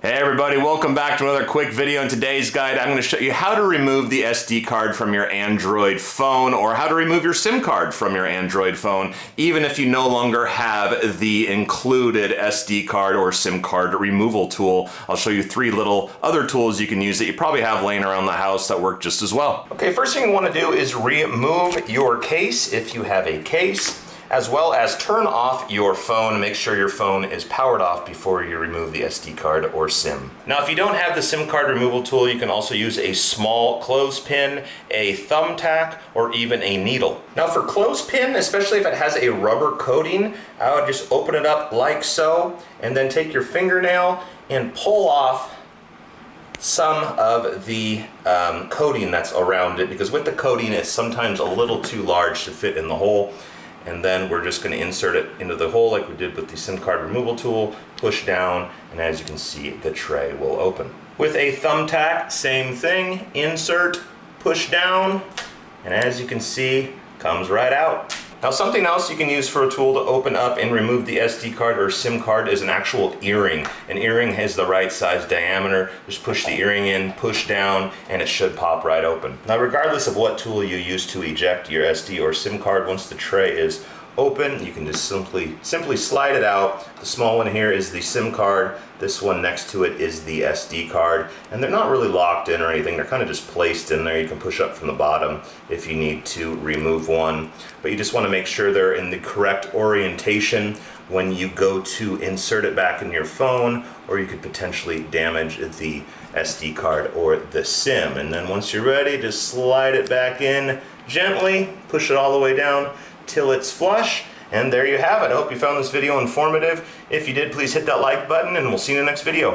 Hey everybody, welcome back to another quick video. In today's guide, I'm going to show you how to remove the SD card from your Android phone, or how to remove your SIM card from your Android phone, even if you no longer have the included SD card or SIM card removal tool. I'll show you 3 little other tools you can use that you probably have laying around the house that work just as well. Okay, first thing you want to do is remove your case if you have a case, as well as turn off your phone and make sure your phone is powered off before you remove the SD card or SIM. Now, if you don't have the SIM card removal tool, you can also use a small clothespin, a thumbtack, or even a needle. Now for clothespin, especially if it has a rubber coating, I would just open it up like so, and then take your fingernail and pull off some of the coating that's around it, because with the coating it's sometimes a little too large to fit in the hole. And then we're just going to insert it into the hole like we did with the SIM card removal tool, push down, and as you can see, the tray will open. With a thumbtack, same thing, insert, push down, and as you can see, comes right out. Now, something else you can use for a tool to open up and remove the SD card or SIM card is an actual earring. An earring has the right size diameter. Just push the earring in, push down, and it should pop right open. Now, regardless of what tool you use to eject your SD or SIM card, once the tray is open, you can just simply slide it out. The small one here is the SIM card. This one next to it is the SD card, and they're not really locked in or anything. They're kind of just placed in there. You can push up from the bottom if you need to remove one, but you just want to make sure they're in the correct orientation when you go to insert it back in your phone, or you could potentially damage the SD card or the SIM. And then once you're ready, just slide it back in gently, push it all the way down till it's flush, and there you have it. I hope you found this video informative. If you did, please hit that like button, and we'll see you in the next video.